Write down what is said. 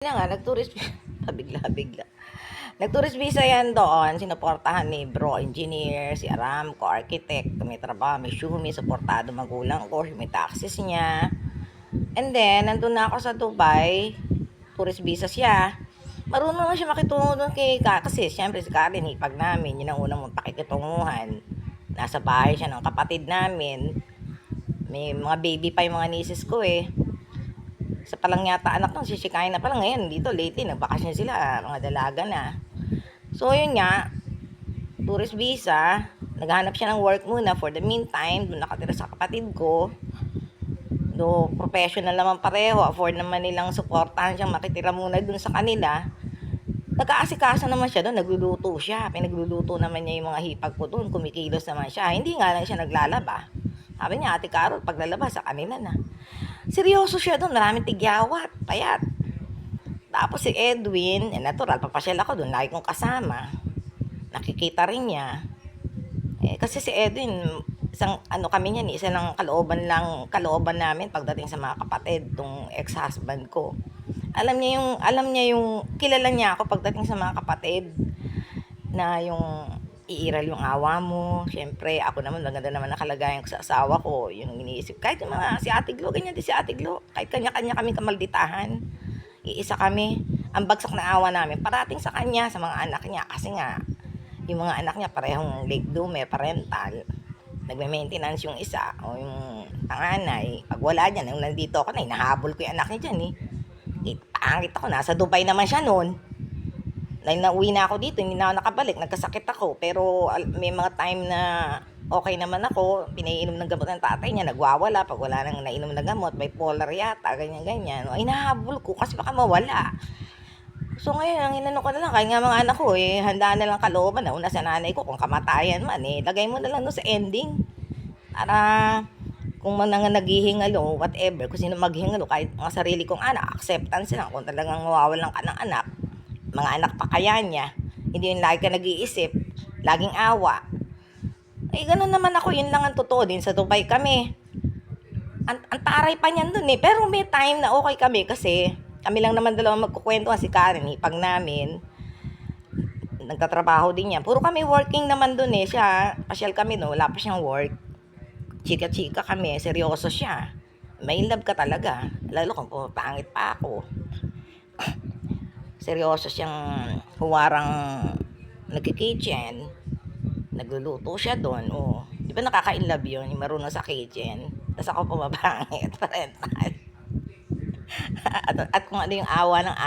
na nga, nag-tourist pabigla-bigla. Nag-tourist visa yan doon, sinuportahan ni bro, engineer, si Aramco, architect, may trabaho, may shumi, suportado magulang ko, may taxes niya. And then, nandun na ako sa Dubai, tourist visa siya. Marunong naman siya makitungo doon kay kasi syempre si Karen, hipag namin, yun ang unang mong pakikitunguhan. Nasa bahay siya ng kapatid namin. May mga baby pa yung mga nieces ko eh. Sa palang yata anak nung sisikain na palang ngayon dito lately nagbakasyon sila, mga dalaga na. So yun nga, tourist visa, naghahanap siya ng work muna for the meantime, doon nakatira sa kapatid ko. Do professional naman pareho, afford naman nilang suportahan siyang makitira muna doon sa kanila. Nag-aasikaso naman siya doon, nagluluto siya. Pinagluluto naman niya yung mga hipag ko doon, kumikilos naman siya. Hindi nga lang siya naglalaba. Sabi niya, Ate Carol, paglalaba sa kanila na. Seryoso siya doon, maraming tigyawat, payat. Tapos si Edwin, natural, papasyal ako doon, lagi kong kasama. Nakikita rin niya. Kasi si Edwin, isang ano kami niyan, isa lang kalooban namin pagdating sa mga kapatid, tong ex-husband ko. Alam niya yung kilala niya ako pagdating sa mga kapatid na yung iiral yung awa mo. Siyempre, ako naman, maganda naman nakalagayan ko sa asawa ko. Yung iniisip, kahit yung mga si Ate Glo, ganyan din si Ate Glo. Kahit kanya-kanya kami kamalditahan. Iisa kami. Ang bagsak na awa namin, parating sa kanya, sa mga anak niya. Kasi nga, yung mga anak niya parehong late bloomer, parental. Nagme-maintenance yung isa, o yung panganay. Pag wala dyan, nung nandito ako na, hinahabol ko yung anak niya dyan pangit ako, nasa Dubai naman siya noon. Dahil nauwi na ako dito, hindi na ako nakabalik, nagkasakit ako. Pero may mga time na okay naman ako, pinaiinom ng gamot ng tatay niya, nagwawala. Pag wala nang nainom ng gamot, bipolar yata, ganyan-ganyan. Ay, nahabol ko kasi baka mawala. So ngayon, ang inano ko na lang, kaya nga mga anak ko, handa na lang kalooban na una sa nanay ko, kung kamatayan man, lagay mo na lang no sa ending. Para kung mga naghihingalo, whatever, kung sino maghihingalo, kahit mga sarili kong anak, acceptance lang. Kung talagang mawawalan ka ng anak, mga anak pa kaya niya, hindi yung lagi ka nag-iisip, laging awa. Ganun naman ako, yun lang ang totoo din. Sa Dubai kami, ang taray pa niyan dun pero may time na okay kami kasi kami lang naman dalawa magkukwento, si Karen, hipag namin, nagtatrabaho din yan. Puro kami working naman dun siya, pasyal kami wala pa siyang work. Chika-chika kami, seryoso siya. May love ka talaga. Lalo kung pangit pa ako. Seryoso siyang huwarang nagki-kitchen. Nagluluto siya doon. Di ba nakaka-inlove yun? Yung marunong sa kitchen. Tapos ako pumapangit. at kung ano yung awa ng